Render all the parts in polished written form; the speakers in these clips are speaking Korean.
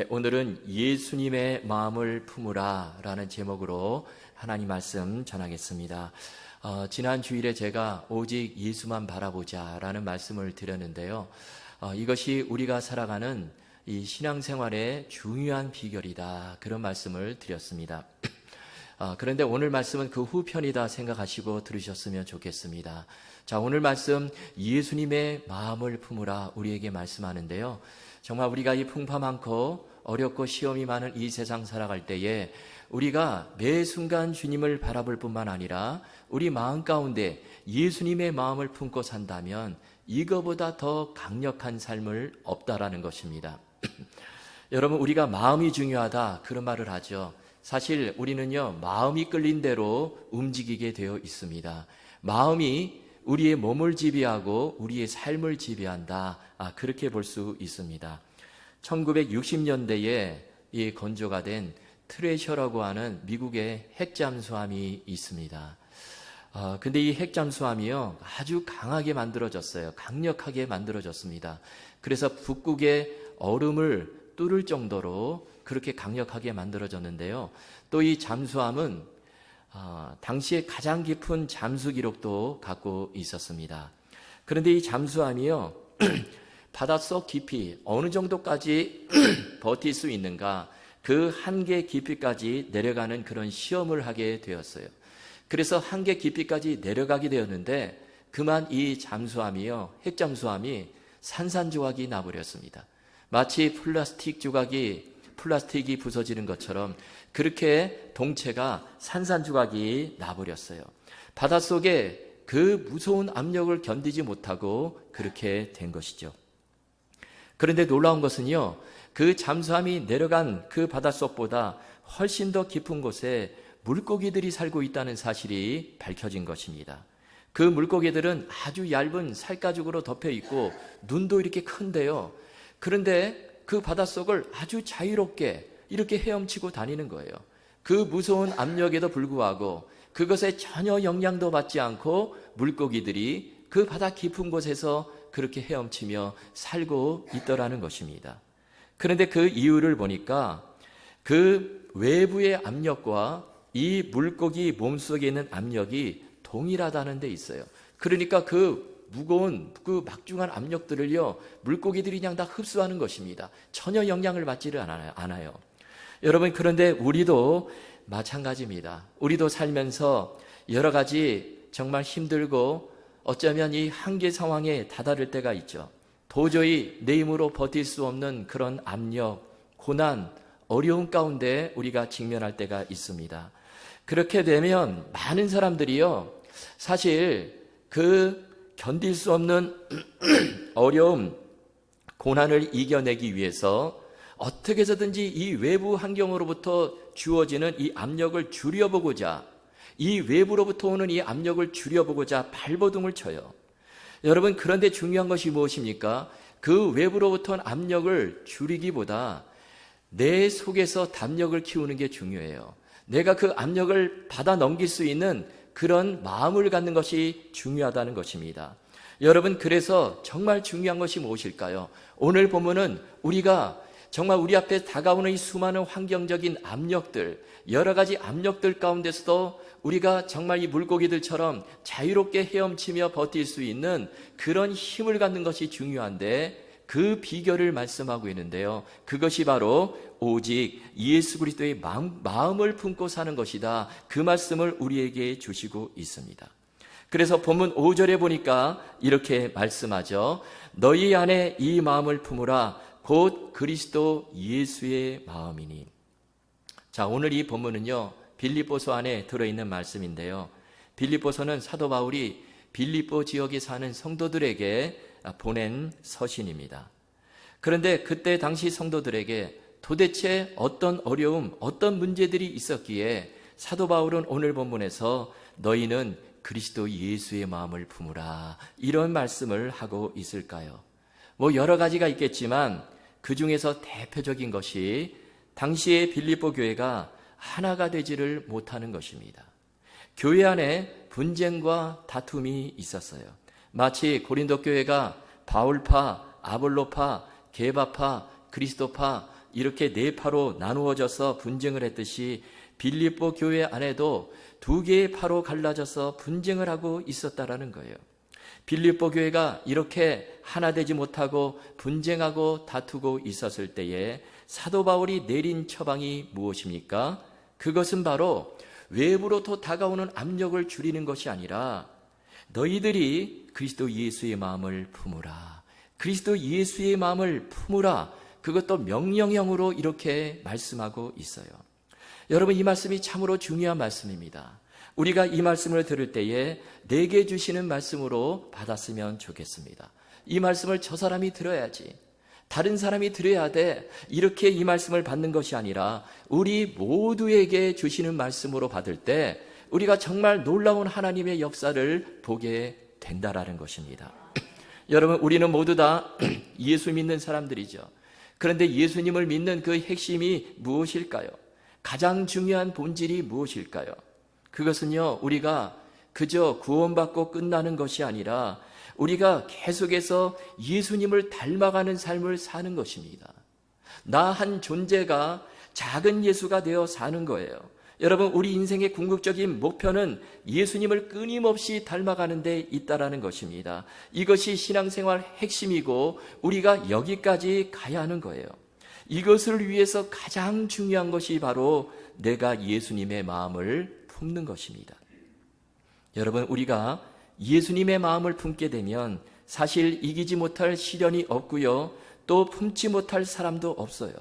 오늘은 예수님의 마음을 품으라 라는 제목으로 하나님 말씀 전하겠습니다. 지난 주일에 제가 오직 예수만 바라보자 라는 말씀을 드렸는데요. 이것이 우리가 살아가는 이 신앙생활의 중요한 비결이다, 그런 말씀을 드렸습니다. 그런데 오늘 말씀은 그 후편이다 생각하시고 들으셨으면 좋겠습니다. 자, 오늘 말씀 예수님의 마음을 품으라 우리에게 말씀하는데요. 정말 우리가 이 풍파 많고 어렵고 시험이 많은 이 세상 살아갈 때에 우리가 매 순간 주님을 바라볼 뿐만 아니라 우리 마음 가운데 예수님의 마음을 품고 산다면 이거보다 더 강력한 삶을 없다라는 것입니다. 여러분, 우리가 마음이 중요하다 그런 말을 하죠. 사실 우리는요, 마음이 끌린 대로 움직이게 되어 있습니다. 마음이 우리의 몸을 지배하고 우리의 삶을 지배한다, 그렇게 볼 수 있습니다. 1960년대에 이 건조가 된 트레셔라고 하는 미국의 핵잠수함이 있습니다. 근데 이 핵잠수함이요, 아주 강하게 만들어졌어요. 강력하게 만들어졌습니다. 그래서 북극의 얼음을 뚫을 정도로 그렇게 강력하게 만들어졌는데요. 또 이 잠수함은 당시에 가장 깊은 잠수 기록도 갖고 있었습니다. 그런데 이 잠수함이요, 바닷속 깊이 어느 정도까지 버틸 수 있는가, 그 한계 깊이까지 내려가는 그런 시험을 하게 되었어요. 그래서 한계 깊이까지 내려가게 되었는데 그만 이 잠수함이요, 핵잠수함이 산산조각이 나버렸습니다. 마치 플라스틱이 부서지는 것처럼 그렇게 동체가 산산조각이 나버렸어요. 바닷속에 그 무서운 압력을 견디지 못하고 그렇게 된 것이죠. 그런데 놀라운 것은요, 그 잠수함이 내려간 그 바닷속보다 훨씬 더 깊은 곳에 물고기들이 살고 있다는 사실이 밝혀진 것입니다. 그 물고기들은 아주 얇은 살가죽으로 덮여 있고 눈도 이렇게 큰데요. 그런데 그 바닷속을 아주 자유롭게 이렇게 헤엄치고 다니는 거예요. 그 무서운 압력에도 불구하고 그것에 전혀 영향도 받지 않고 물고기들이 그 바다 깊은 곳에서 그렇게 헤엄치며 살고 있더라는 것입니다. 그런데 그 이유를 보니까 그 외부의 압력과 이 물고기 몸속에 있는 압력이 동일하다는 데 있어요. 그러니까 그 무거운 그 막중한 압력들을요, 물고기들이 그냥 다 흡수하는 것입니다. 전혀 영향을 받지를 않아요. 여러분, 그런데 우리도 마찬가지입니다. 우리도 살면서 여러 가지 정말 힘들고 어쩌면 이 한계 상황에 다다를 때가 있죠. 도저히 내 힘으로 버틸 수 없는 그런 압력, 고난, 어려움 가운데 우리가 직면할 때가 있습니다. 그렇게 되면 많은 사람들이요, 사실 그 견딜 수 없는 어려움, 고난을 이겨내기 위해서 어떻게 해서든지 이 외부 환경으로부터 주어지는 이 압력을 줄여보고자, 이 외부로부터 오는 이 압력을 줄여보고자 발버둥을 쳐요. 여러분, 그런데 중요한 것이 무엇입니까? 그 외부로부터 온 압력을 줄이기보다 내 속에서 담력을 키우는 게 중요해요. 내가 그 압력을 받아 넘길 수 있는 그런 마음을 갖는 것이 중요하다는 것입니다. 여러분, 그래서 정말 중요한 것이 무엇일까요? 오늘 보면은 우리가 정말 우리 앞에 다가오는 이 수많은 환경적인 압력들, 여러 가지 압력들 가운데서도 우리가 정말 이 물고기들처럼 자유롭게 헤엄치며 버틸 수 있는 그런 힘을 갖는 것이 중요한데, 그 비결을 말씀하고 있는데요. 그것이 바로 오직 예수 그리스도의 마음을 품고 사는 것이다. 그 말씀을 우리에게 주시고 있습니다. 그래서 본문 5절에 보니까 이렇게 말씀하죠. 너희 안에 이 마음을 품으라. 곧 그리스도 예수의 마음이니. 자, 오늘 이 본문은요, 빌립보서 안에 들어있는 말씀인데요. 빌립보서는 사도 바울이 빌립보 지역에 사는 성도들에게 보낸 서신입니다. 그런데 그때 당시 성도들에게 도대체 어떤 어려움, 어떤 문제들이 있었기에 사도 바울은 오늘 본문에서 너희는 그리스도 예수의 마음을 품으라, 이런 말씀을 하고 있을까요? 뭐 여러 가지가 있겠지만 그 중에서 대표적인 것이 당시의 빌립보 교회가 하나가 되지를 못하는 것입니다. 교회 안에 분쟁과 다툼이 있었어요. 마치 고린도 교회가 바울파, 아볼로파, 게바파, 그리스도파 이렇게 네 파로 나누어져서 분쟁을 했듯이 빌립보 교회 안에도 두 개의 파로 갈라져서 분쟁을 하고 있었다라는 거예요. 빌립보 교회가 이렇게 하나 되지 못하고 분쟁하고 다투고 있었을 때에 사도 바울이 내린 처방이 무엇입니까? 그것은 바로 외부로부터 다가오는 압력을 줄이는 것이 아니라 너희들이 그리스도 예수의 마음을 품으라. 그리스도 예수의 마음을 품으라. 그것도 명령형으로 이렇게 말씀하고 있어요. 여러분, 이 말씀이 참으로 중요한 말씀입니다. 우리가 이 말씀을 들을 때에 내게 주시는 말씀으로 받았으면 좋겠습니다. 이 말씀을 저 사람이 들어야지, 다른 사람이 들어야 돼, 이렇게 이 말씀을 받는 것이 아니라 우리 모두에게 주시는 말씀으로 받을 때 우리가 정말 놀라운 하나님의 역사를 보게 된다라는 것입니다. 여러분, 우리는 모두 다 예수 믿는 사람들이죠. 그런데 예수님을 믿는 그 핵심이 무엇일까요? 가장 중요한 본질이 무엇일까요? 그것은요, 우리가 그저 구원받고 끝나는 것이 아니라 우리가 계속해서 예수님을 닮아가는 삶을 사는 것입니다. 나 한 존재가 작은 예수가 되어 사는 거예요. 여러분, 우리 인생의 궁극적인 목표는 예수님을 끊임없이 닮아가는 데 있다라는 것입니다. 이것이 신앙생활 핵심이고 우리가 여기까지 가야 하는 거예요. 이것을 위해서 가장 중요한 것이 바로 내가 예수님의 마음을 품는 것입니다. 여러분, 우리가 예수님의 마음을 품게 되면 사실 이기지 못할 시련이 없고요, 또 품지 못할 사람도 없어요.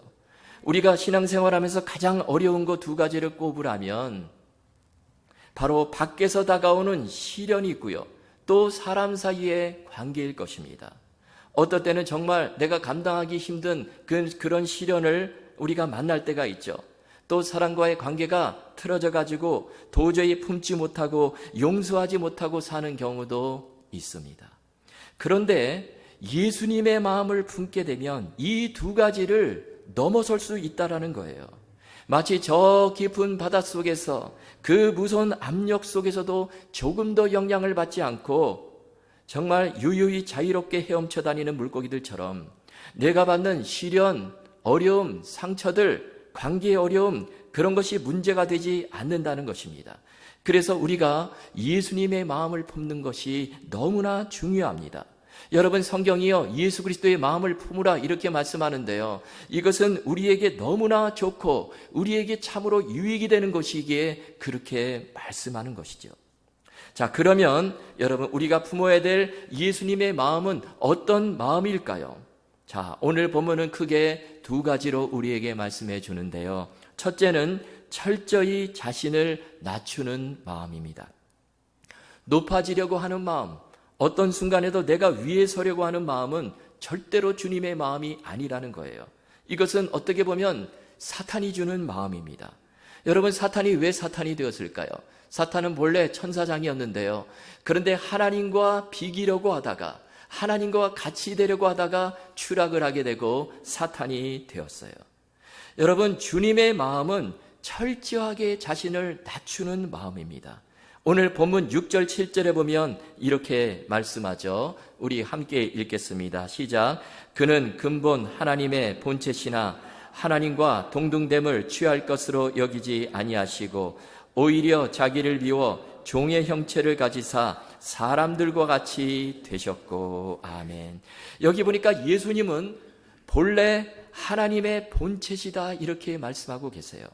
우리가 신앙생활하면서 가장 어려운 거 두 가지를 꼽으라면 바로 밖에서 다가오는 시련이 있고요, 또 사람 사이의 관계일 것입니다. 어떨 때는 정말 내가 감당하기 힘든 그런 시련을 우리가 만날 때가 있죠. 또 사람과의 관계가 틀어져 가지고 도저히 품지 못하고 용서하지 못하고 사는 경우도 있습니다. 그런데 예수님의 마음을 품게 되면 이 두 가지를 넘어설 수 있다라는 거예요. 마치 저 깊은 바닷속에서 그 무서운 압력 속에서도 조금 더 영향을 받지 않고 정말 유유히 자유롭게 헤엄쳐 다니는 물고기들처럼 내가 받는 시련, 어려움, 상처들, 관계의 어려움, 그런 것이 문제가 되지 않는다는 것입니다. 그래서 우리가 예수님의 마음을 품는 것이 너무나 중요합니다. 여러분, 성경이요, 예수 그리스도의 마음을 품으라 이렇게 말씀하는데요, 이것은 우리에게 너무나 좋고 우리에게 참으로 유익이 되는 것이기에 그렇게 말씀하는 것이죠. 자, 그러면 여러분, 우리가 품어야 될 예수님의 마음은 어떤 마음일까요? 자, 오늘 본문은 크게 두 가지로 우리에게 말씀해 주는데요, 첫째는 철저히 자신을 낮추는 마음입니다. 높아지려고 하는 마음, 어떤 순간에도 내가 위에 서려고 하는 마음은 절대로 주님의 마음이 아니라는 거예요. 이것은 어떻게 보면 사탄이 주는 마음입니다. 여러분, 사탄이 왜 사탄이 되었을까요? 사탄은 본래 천사장이었는데요, 그런데 하나님과 비기려고 하다가, 하나님과 같이 되려고 하다가 추락을 하게 되고 사탄이 되었어요. 여러분, 주님의 마음은 철저하게 자신을 낮추는 마음입니다. 오늘 본문 6절 7절에 보면 이렇게 말씀하죠. 우리 함께 읽겠습니다. 시작. 그는 근본 하나님의 본체시나 하나님과 동등됨을 취할 것으로 여기지 아니하시고 오히려 자기를 비워 종의 형체를 가지사 사람들과 같이 되셨고. 아멘. 여기 보니까 예수님은 본래 하나님의 본체시다 이렇게 말씀하고 계세요.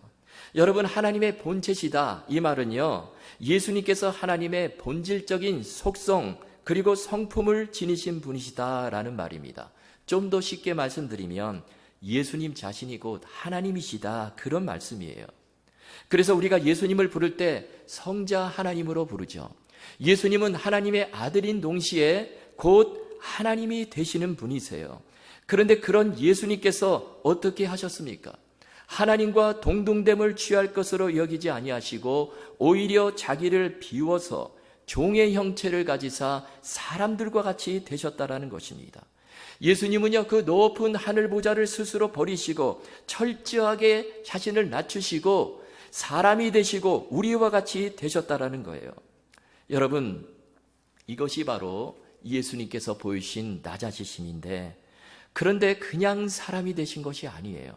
여러분, 하나님의 본체시다, 이 말은요, 예수님께서 하나님의 본질적인 속성 그리고 성품을 지니신 분이시다라는 말입니다. 좀 더 쉽게 말씀드리면 예수님 자신이 곧 하나님이시다, 그런 말씀이에요. 그래서 우리가 예수님을 부를 때 성자 하나님으로 부르죠. 예수님은 하나님의 아들인 동시에 곧 하나님이 되시는 분이세요. 그런데 그런 예수님께서 어떻게 하셨습니까? 하나님과 동등됨을 취할 것으로 여기지 아니하시고 오히려 자기를 비워서 종의 형체를 가지사 사람들과 같이 되셨다라는 것입니다. 예수님은요, 그 높은 하늘 보좌를 스스로 버리시고 철저하게 자신을 낮추시고 사람이 되시고 우리와 같이 되셨다라는 거예요. 여러분, 이것이 바로 예수님께서 보이신 낮아지심인데, 그런데 그냥 사람이 되신 것이 아니에요.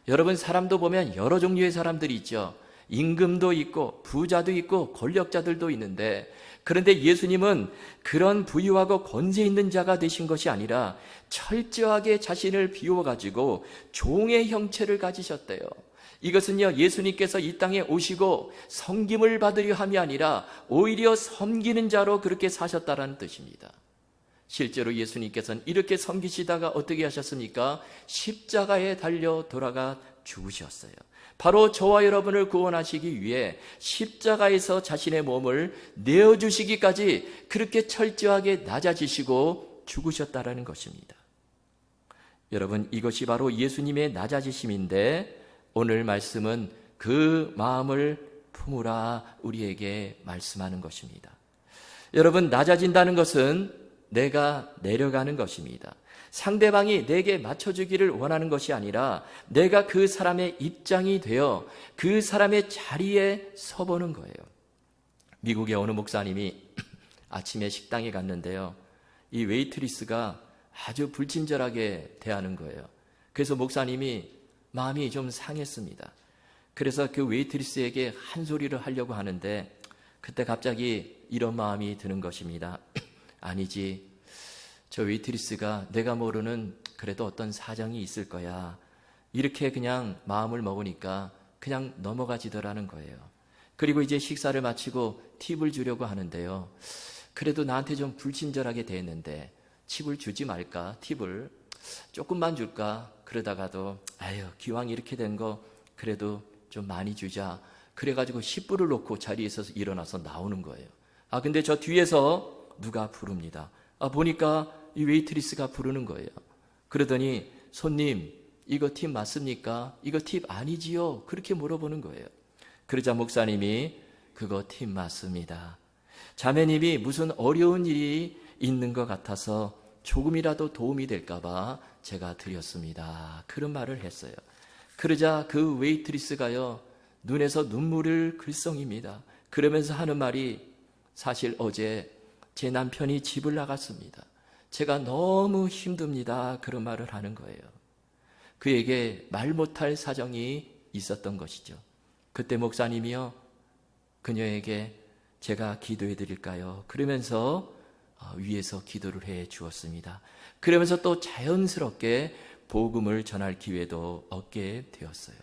여러분, 사람도 보면 여러 종류의 사람들이 있죠. 임금도 있고 부자도 있고 권력자들도 있는데, 그런데 예수님은 그런 부유하고 권세 있는 자가 되신 것이 아니라 철저하게 자신을 비워가지고 종의 형체를 가지셨대요. 이것은요, 예수님께서 이 땅에 오시고 섬김을 받으려 함이 아니라 오히려 섬기는 자로 그렇게 사셨다라는 뜻입니다. 실제로 예수님께서는 이렇게 섬기시다가 어떻게 하셨습니까? 십자가에 달려 돌아가 죽으셨어요. 바로 저와 여러분을 구원하시기 위해 십자가에서 자신의 몸을 내어주시기까지 그렇게 철저하게 낮아지시고 죽으셨다라는 것입니다. 여러분, 이것이 바로 예수님의 낮아지심인데, 오늘 말씀은 그 마음을 품으라 우리에게 말씀하는 것입니다. 여러분, 낮아진다는 것은 내가 내려가는 것입니다. 상대방이 내게 맞춰주기를 원하는 것이 아니라 내가 그 사람의 입장이 되어 그 사람의 자리에 서보는 거예요. 미국의 어느 목사님이 아침에 식당에 갔는데요, 이 웨이트리스가 아주 불친절하게 대하는 거예요. 그래서 목사님이 마음이 좀 상했습니다. 그래서 그 웨이트리스에게 한 소리를 하려고 하는데, 그때 갑자기 이런 마음이 드는 것입니다. 아니지, 저 웨이트리스가 내가 모르는 그래도 어떤 사정이 있을 거야, 이렇게 그냥 마음을 먹으니까 그냥 넘어가지더라는 거예요. 그리고 이제 식사를 마치고 팁을 주려고 하는데요, 그래도 나한테 좀 불친절하게 대했는데 팁을 주지 말까, 팁을 조금만 줄까, 그러다가도 아유, 기왕 이렇게 된 거 그래도 좀 많이 주자, 그래가지고 10불을 놓고 자리에서 일어나서 나오는 거예요. 근데 저 뒤에서 누가 부릅니다. 보니까 이 웨이트리스가 부르는 거예요. 그러더니 손님, 이거 팁 맞습니까? 이거 팁 아니지요? 그렇게 물어보는 거예요. 그러자 목사님이 그거 팁 맞습니다. 자매님이 무슨 어려운 일이 있는 것 같아서 조금이라도 도움이 될까봐 제가 드렸습니다. 그런 말을 했어요. 그러자 그 웨이트리스가요, 눈에서 눈물을 글썽입니다. 그러면서 하는 말이, 사실 어제 제 남편이 집을 나갔습니다. 제가 너무 힘듭니다. 그런 말을 하는 거예요. 그에게 말 못할 사정이 있었던 것이죠. 그때 목사님이요, 그녀에게 제가 기도해 드릴까요? 그러면서 위에서 기도를 해 주었습니다. 그러면서 또 자연스럽게 복음을 전할 기회도 얻게 되었어요.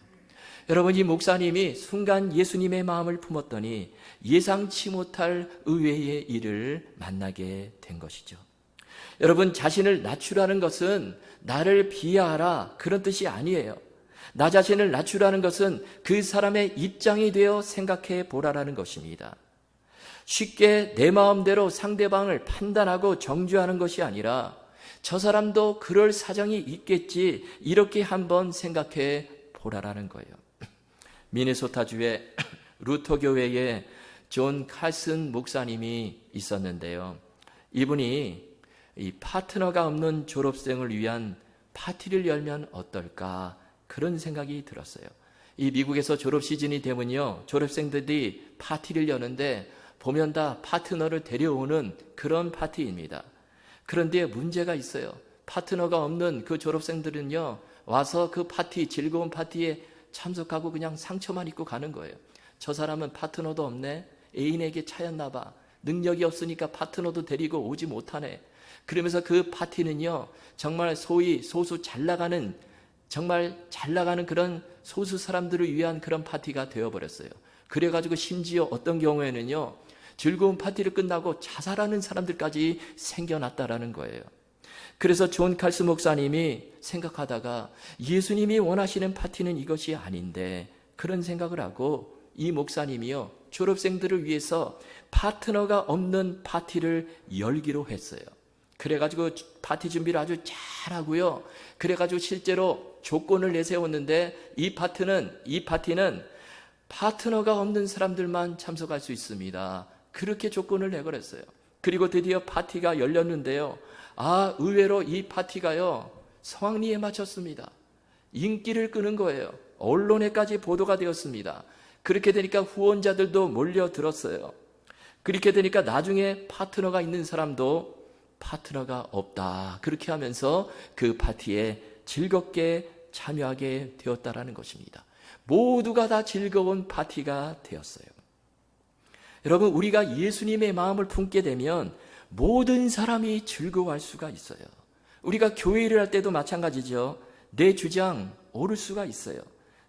여러분, 이 목사님이 순간 예수님의 마음을 품었더니 예상치 못할 의외의 일을 만나게 된 것이죠. 여러분, 자신을 낮추라는 것은 나를 비하하라, 그런 뜻이 아니에요. 나 자신을 낮추라는 것은 그 사람의 입장이 되어 생각해 보라라는 것입니다. 쉽게 내 마음대로 상대방을 판단하고 정죄하는 것이 아니라 저 사람도 그럴 사정이 있겠지, 이렇게 한번 생각해 보라라는 거예요. 미네소타주의 루터 교회에 존 칼슨 목사님이 있었는데요, 이분이 이 파트너가 없는 졸업생을 위한 파티를 열면 어떨까, 그런 생각이 들었어요. 이 미국에서 졸업 시즌이 되면요, 졸업생들이 파티를 여는데 보면 다 파트너를 데려오는 그런 파티입니다. 그런데 문제가 있어요. 파트너가 없는 그 졸업생들은요, 와서 그 파티, 즐거운 파티에 참석하고 그냥 상처만 입고 가는 거예요. 저 사람은 파트너도 없네, 애인에게 차였나 봐, 능력이 없으니까 파트너도 데리고 오지 못하네. 그러면서 그 파티는요, 정말 소위 소수 잘 나가는, 정말 잘 나가는 그런 소수 사람들을 위한 그런 파티가 되어버렸어요. 그래가지고 심지어 어떤 경우에는요, 즐거운 파티를 끝나고 자살하는 사람들까지 생겨났다라는 거예요. 그래서 존 칼스 목사님이 생각하다가 예수님이 원하시는 파티는 이것이 아닌데, 그런 생각을 하고 이 목사님이요, 졸업생들을 위해서 파트너가 없는 파티를 열기로 했어요. 그래가지고 파티 준비를 아주 잘하고요, 그래가지고 실제로 조건을 내세웠는데 이 파티는 파트너가 없는 사람들만 참석할 수 있습니다. 그렇게 조건을 내걸었어요. 그리고 드디어 파티가 열렸는데요, 의외로 이 파티가요, 성황리에 마쳤습니다. 인기를 끄는 거예요. 언론에까지 보도가 되었습니다. 그렇게 되니까 후원자들도 몰려들었어요. 그렇게 되니까 나중에 파트너가 있는 사람도 파트너가 없다, 그렇게 하면서 그 파티에 즐겁게 참여하게 되었다라는 것입니다. 모두가 다 즐거운 파티가 되었어요. 여러분, 우리가 예수님의 마음을 품게 되면 모든 사람이 즐거워할 수가 있어요. 우리가 교회를 할 때도 마찬가지죠. 내 주장 옳을 수가 있어요.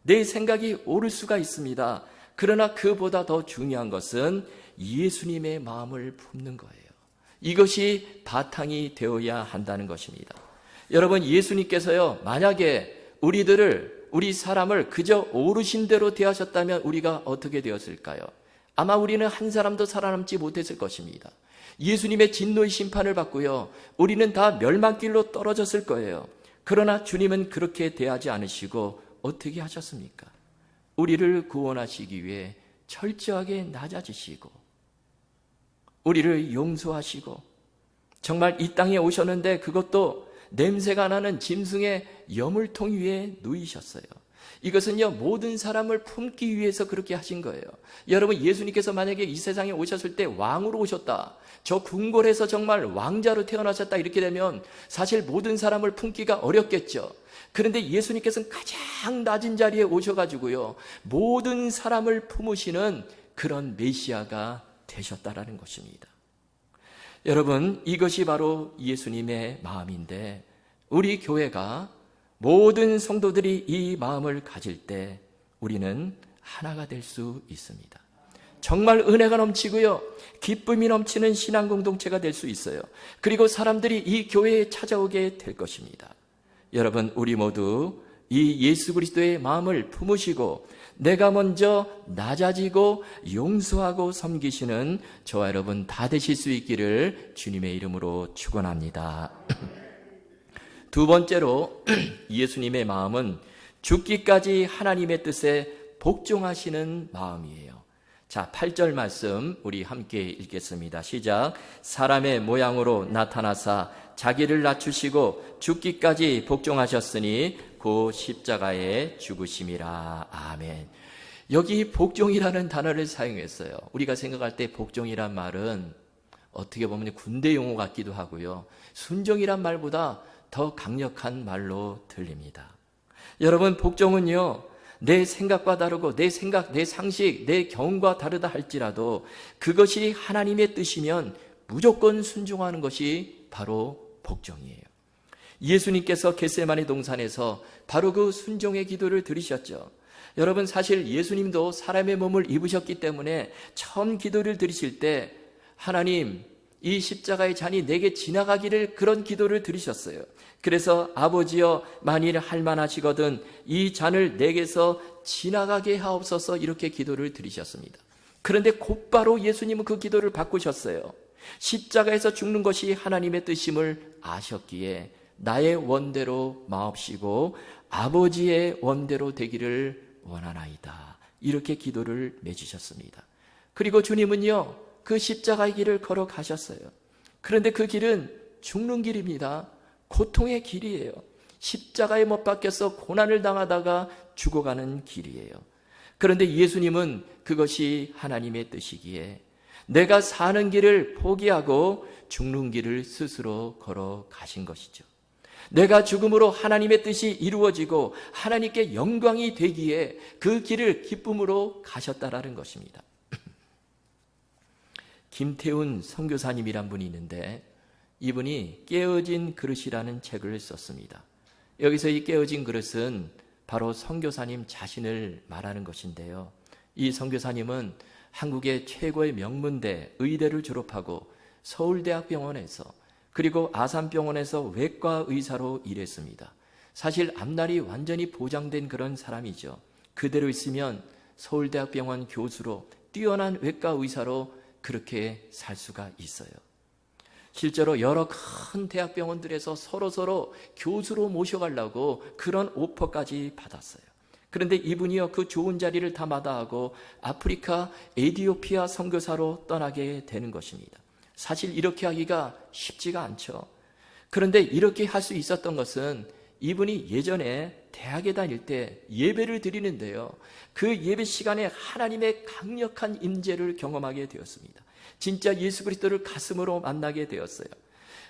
내 생각이 옳을 수가 있습니다. 그러나 그보다 더 중요한 것은 예수님의 마음을 품는 거예요. 이것이 바탕이 되어야 한다는 것입니다. 여러분, 예수님께서요, 만약에 우리 사람을 그저 어르신대로 대하셨다면 우리가 어떻게 되었을까요? 아마 우리는 한 사람도 살아남지 못했을 것입니다. 예수님의 진노의 심판을 받고요, 우리는 다 멸망길로 떨어졌을 거예요. 그러나 주님은 그렇게 대하지 않으시고 어떻게 하셨습니까? 우리를 구원하시기 위해 철저하게 낮아지시고 우리를 용서하시고 정말 이 땅에 오셨는데 그것도 냄새가 나는 짐승의 여물통 위에 누이셨어요. 이것은요, 모든 사람을 품기 위해서 그렇게 하신 거예요. 여러분, 예수님께서 만약에 이 세상에 오셨을 때 왕으로 오셨다, 저 궁궐에서 정말 왕자로 태어나셨다 이렇게 되면 사실 모든 사람을 품기가 어렵겠죠. 그런데 예수님께서는 가장 낮은 자리에 오셔가지고요, 모든 사람을 품으시는 그런 메시아가 되셨다라는 것입니다. 여러분, 이것이 바로 예수님의 마음인데 우리 교회가 모든 성도들이 이 마음을 가질 때 우리는 하나가 될 수 있습니다. 정말 은혜가 넘치고요, 기쁨이 넘치는 신앙 공동체가 될 수 있어요. 그리고 사람들이 이 교회에 찾아오게 될 것입니다. 여러분, 우리 모두 이 예수 그리스도의 마음을 품으시고 내가 먼저 낮아지고 용서하고 섬기시는 저와 여러분 다 되실 수 있기를 주님의 이름으로 축원합니다. 두 번째로 예수님의 마음은 죽기까지 하나님의 뜻에 복종하시는 마음이에요. 자, 8절 말씀 우리 함께 읽겠습니다. 시작. 사람의 모양으로 나타나사 자기를 낮추시고 죽기까지 복종하셨으니 그 십자가에 죽으심이라. 아멘. 여기 복종이라는 단어를 사용했어요. 우리가 생각할 때 복종이란 말은 어떻게 보면 군대 용어 같기도 하고요, 순종이란 말보다 더 강력한 말로 들립니다. 여러분, 복종은요, 내 생각과 다르고 내 생각, 내 상식, 내 경험과 다르다 할지라도 그것이 하나님의 뜻이면 무조건 순종하는 것이 바로 복종이에요. 예수님께서 겟세마네 동산에서 바로 그 순종의 기도를 드리셨죠. 여러분, 사실 예수님도 사람의 몸을 입으셨기 때문에 처음 기도를 드리실 때 하나님, 이 십자가의 잔이 내게 지나가기를, 그런 기도를 드리셨어요. 그래서 아버지여, 만일 할만하시거든 이 잔을 내게서 지나가게 하옵소서, 이렇게 기도를 드리셨습니다. 그런데 곧바로 예수님은 그 기도를 바꾸셨어요. 십자가에서 죽는 것이 하나님의 뜻임을 아셨기에 나의 원대로 마옵시고 아버지의 원대로 되기를 원하나이다, 이렇게 기도를 맺으셨습니다. 그리고 주님은요, 그 십자가의 길을 걸어가셨어요. 그런데 그 길은 죽는 길입니다. 고통의 길이에요. 십자가에 못 박혀서 고난을 당하다가 죽어가는 길이에요. 그런데 예수님은 그것이 하나님의 뜻이기에 내가 사는 길을 포기하고 죽는 길을 스스로 걸어가신 것이죠. 내가 죽음으로 하나님의 뜻이 이루어지고 하나님께 영광이 되기에 그 길을 기쁨으로 가셨다라는 것입니다. 김태훈 선교사님이란 분이 있는데 이분이 깨어진 그릇이라는 책을 썼습니다. 여기서 이 깨어진 그릇은 바로 선교사님 자신을 말하는 것인데요, 이 선교사님은 한국의 최고의 명문대 의대를 졸업하고 서울대학병원에서 그리고 아산병원에서 외과 의사로 일했습니다. 사실 앞날이 완전히 보장된 그런 사람이죠. 그대로 있으면 서울대학병원 교수로, 뛰어난 외과 의사로 그렇게 살 수가 있어요. 실제로 여러 큰 대학병원들에서 서로 교수로 모셔가려고 그런 오퍼까지 받았어요. 그런데 이분이요, 그 좋은 자리를 다 마다하고 아프리카 에티오피아 선교사로 떠나게 되는 것입니다. 사실 이렇게 하기가 쉽지가 않죠. 그런데 이렇게 할 수 있었던 것은 이분이 예전에 대학에 다닐 때 예배를 드리는데요, 그 예배 시간에 하나님의 강력한 임재를 경험하게 되었습니다. 진짜 예수 그리스도를 가슴으로 만나게 되었어요.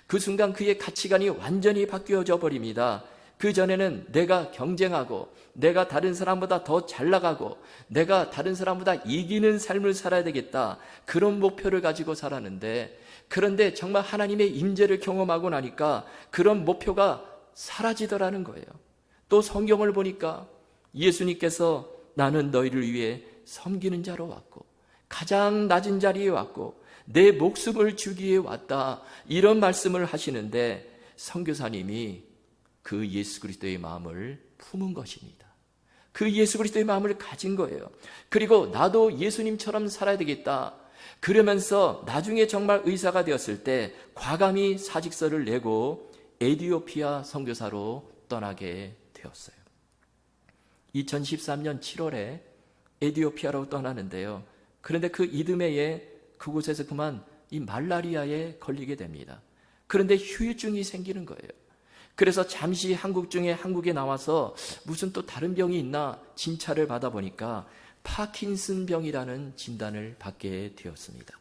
그 순간 그의 가치관이 완전히 바뀌어져 버립니다. 그전에는 내가 경쟁하고 내가 다른 사람보다 더 잘 나가고 내가 다른 사람보다 이기는 삶을 살아야 되겠다, 그런 목표를 가지고 살았는데, 그런데 정말 하나님의 임재를 경험하고 나니까 그런 목표가 사라지더라는 거예요. 또 성경을 보니까 예수님께서 나는 너희를 위해 섬기는 자로 왔고 가장 낮은 자리에 왔고 내 목숨을 주기에 왔다, 이런 말씀을 하시는데 선교사님이 그 예수 그리스도의 마음을 품은 것입니다. 그 예수 그리스도의 마음을 가진 거예요. 그리고 나도 예수님처럼 살아야 되겠다, 그러면서 나중에 정말 의사가 되었을 때 과감히 사직서를 내고 에티오피아 선교사로 떠나게 되었어요. 2013년 7월에 에티오피아로 떠나는데요. 그런데 그 이듬해에 그곳에서 그만 이 말라리아에 걸리게 됩니다. 그런데 후유증이 생기는 거예요. 그래서 잠시 한국에 나와서 무슨 또 다른 병이 있나 진찰을 받아보니까 파킨슨 병이라는 진단을 받게 되었습니다.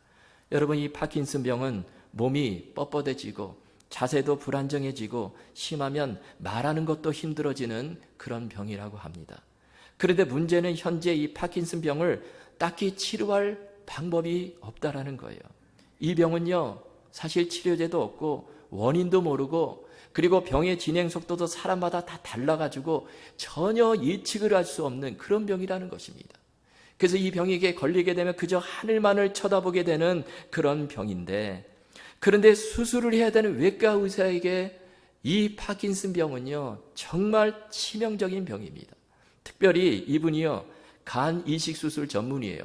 여러분, 이 파킨슨 병은 몸이 뻣뻣해지고 자세도 불안정해지고 심하면 말하는 것도 힘들어지는 그런 병이라고 합니다. 그런데 문제는 현재 이 파킨슨 병을 딱히 치료할 방법이 없다라는 거예요. 이 병은요, 사실 치료제도 없고 원인도 모르고, 그리고 병의 진행 속도도 사람마다 다 달라가지고 전혀 예측을 할 수 없는 그런 병이라는 것입니다. 그래서 이 병에게 걸리게 되면 그저 하늘만을 쳐다보게 되는 그런 병인데, 그런데 수술을 해야 되는 외과 의사에게 이 파킨슨 병은요, 정말 치명적인 병입니다. 특별히 이분이요, 간 이식 수술 전문이에요.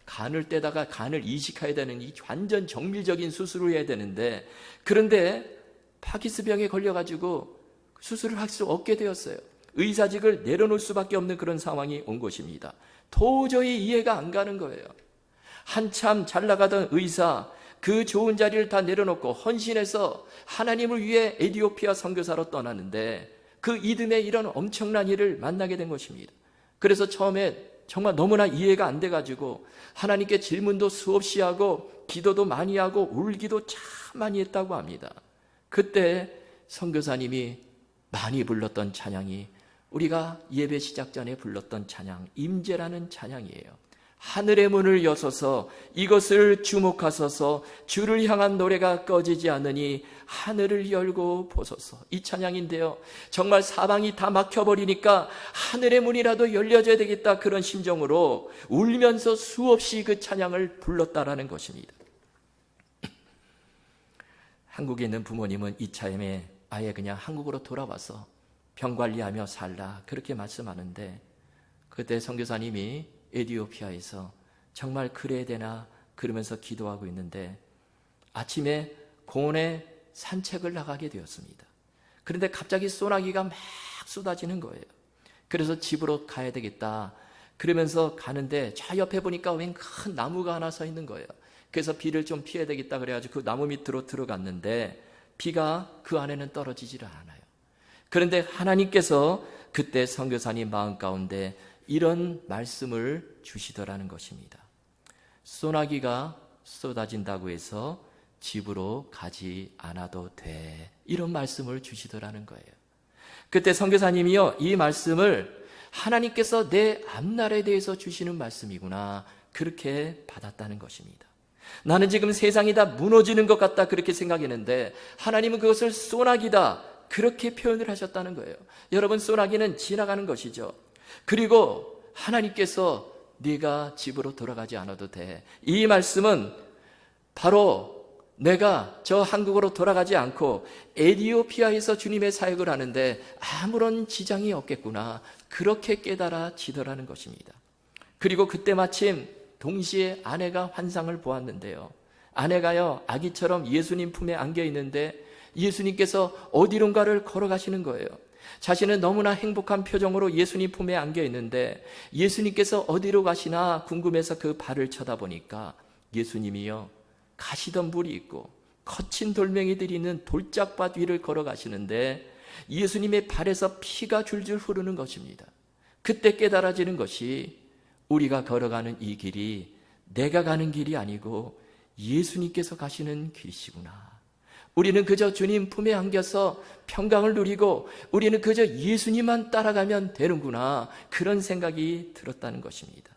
간을 떼다가 간을 이식해야 되는 이 완전 정밀적인 수술을 해야 되는데, 그런데 파킨슨 병에 걸려가지고 수술을 할 수 없게 되었어요. 의사직을 내려놓을 수밖에 없는 그런 상황이 온 것입니다. 도저히 이해가 안 가는 거예요. 한참 잘 나가던 의사, 그 좋은 자리를 다 내려놓고 헌신해서 하나님을 위해 에티오피아 선교사로 떠났는데 그 이듬해 이런 엄청난 일을 만나게 된 것입니다. 그래서 처음에 정말 너무나 이해가 안 돼가지고 하나님께 질문도 수없이 하고 기도도 많이 하고 울기도 참 많이 했다고 합니다. 그때 선교사님이 많이 불렀던 찬양이 우리가 예배 시작 전에 불렀던 찬양, 임재라는 찬양이에요. 하늘의 문을 여소서 이것을 주목하소서, 주를 향한 노래가 꺼지지 않으니 하늘을 열고 보소서. 이 찬양인데요, 정말 사방이 다 막혀버리니까 하늘의 문이라도 열려줘야 되겠다, 그런 심정으로 울면서 수없이 그 찬양을 불렀다라는 것입니다. 한국에 있는 부모님은 이참에 아예 그냥 한국으로 돌아와서 병 관리하며 살라, 그렇게 말씀하는데, 그때 선교사님이 에티오피아에서 정말 그래야 되나 그러면서 기도하고 있는데 아침에 공원에 산책을 나가게 되었습니다. 그런데 갑자기 소나기가 막 쏟아지는 거예요. 그래서 집으로 가야 되겠다 그러면서 가는데 저 옆에 보니까 웬 큰 나무가 하나 서 있는 거예요. 그래서 비를 좀 피해야 되겠다 그래가지고 그 나무 밑으로 들어갔는데 비가 그 안에는 떨어지질 않아요. 그런데 하나님께서 그때 선교사님 마음 가운데 이런 말씀을 주시더라는 것입니다. 소나기가 쏟아진다고 해서 집으로 가지 않아도 돼, 이런 말씀을 주시더라는 거예요. 그때 선교사님이요, 이 말씀을 하나님께서 내 앞날에 대해서 주시는 말씀이구나, 그렇게 받았다는 것입니다. 나는 지금 세상이 다 무너지는 것 같다 그렇게 생각했는데 하나님은 그것을 소나기다 그렇게 표현을 하셨다는 거예요. 여러분, 소나기는 지나가는 것이죠. 그리고 하나님께서 네가 집으로 돌아가지 않아도 돼, 이 말씀은 바로 내가 저 한국으로 돌아가지 않고 에티오피아에서 주님의 사역을 하는데 아무런 지장이 없겠구나, 그렇게 깨달아지더라는 것입니다. 그리고 그때 마침 동시에 아내가 환상을 보았는데요, 아내가요 아기처럼 예수님 품에 안겨 있는데 예수님께서 어디론가를 걸어가시는 거예요. 자신은 너무나 행복한 표정으로 예수님 품에 안겨 있는데 예수님께서 어디로 가시나 궁금해서 그 발을 쳐다보니까 예수님이요 가시던 물이 있고 거친 돌멩이들이 있는 돌짝밭 위를 걸어가시는데 예수님의 발에서 피가 줄줄 흐르는 것입니다. 그때 깨달아지는 것이 우리가 걸어가는 이 길이 내가 가는 길이 아니고 예수님께서 가시는 길이시구나. 우리는 그저 주님 품에 안겨서 평강을 누리고 우리는 그저 예수님만 따라가면 되는구나, 그런 생각이 들었다는 것입니다.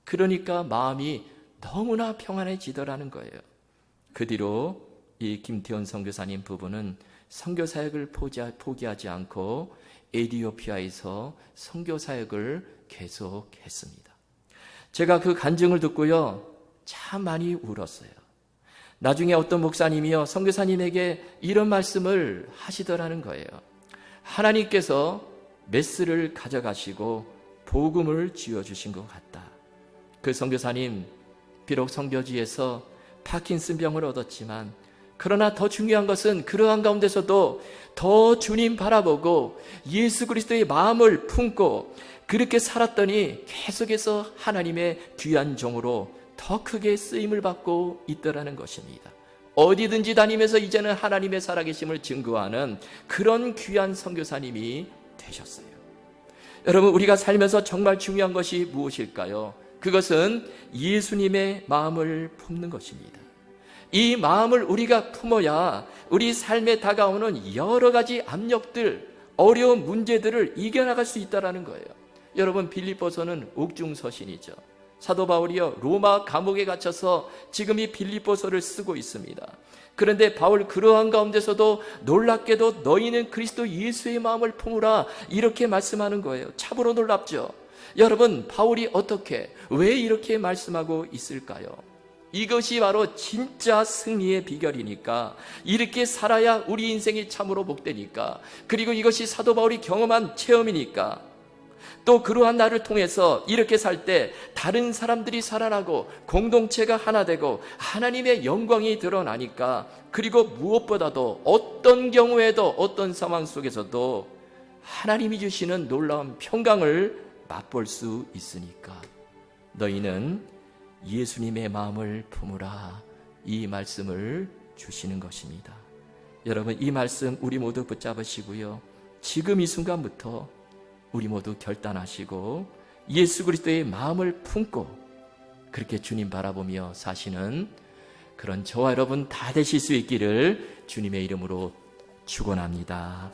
그러니까 마음이 너무나 평안해지더라는 거예요. 그 뒤로 이 김태원 선교사님 부부는 선교 사역을 포기하지 않고 에티오피아에서 선교 사역을 계속했습니다. 제가 그 간증을 듣고요, 참 많이 울었어요. 나중에 어떤 목사님이요, 선교사님에게 이런 말씀을 하시더라는 거예요. 하나님께서 메스를 가져가시고 복음을 쥐어주신 것 같다. 그 선교사님 비록 선교지에서 파킨슨병을 얻었지만, 그러나 더 중요한 것은 그러한 가운데서도 더 주님 바라보고 예수 그리스도의 마음을 품고 그렇게 살았더니 계속해서 하나님의 귀한 종으로 더 크게 쓰임을 받고 있더라는 것입니다. 어디든지 다니면서 이제는 하나님의 살아계심을 증거하는 그런 귀한 선교사님이 되셨어요. 여러분, 우리가 살면서 정말 중요한 것이 무엇일까요? 그것은 예수님의 마음을 품는 것입니다. 이 마음을 우리가 품어야 우리 삶에 다가오는 여러 가지 압력들, 어려운 문제들을 이겨나갈 수 있다는 거예요. 여러분, 빌립보서는 옥중서신이죠. 사도 바울이요, 로마 감옥에 갇혀서 지금 이 빌립보서를 쓰고 있습니다. 그런데 바울 그러한 가운데서도 놀랍게도 너희는 그리스도 예수의 마음을 품으라, 이렇게 말씀하는 거예요. 참으로 놀랍죠. 여러분, 바울이 어떻게, 왜 이렇게 말씀하고 있을까요? 이것이 바로 진짜 승리의 비결이니까, 이렇게 살아야 우리 인생이 참으로 복되니까, 그리고 이것이 사도 바울이 경험한 체험이니까, 또 그러한 나를 통해서 이렇게 살 때 다른 사람들이 살아나고 공동체가 하나 되고 하나님의 영광이 드러나니까, 그리고 무엇보다도 어떤 경우에도 어떤 상황 속에서도 하나님이 주시는 놀라운 평강을 맛볼 수 있으니까 너희는 예수님의 마음을 품으라, 이 말씀을 주시는 것입니다. 여러분, 이 말씀 우리 모두 붙잡으시고요, 지금 이 순간부터 우리 모두 결단하시고 예수 그리스도의 마음을 품고 그렇게 주님 바라보며 사시는 그런 저와 여러분 다 되실 수 있기를 주님의 이름으로 축원합니다.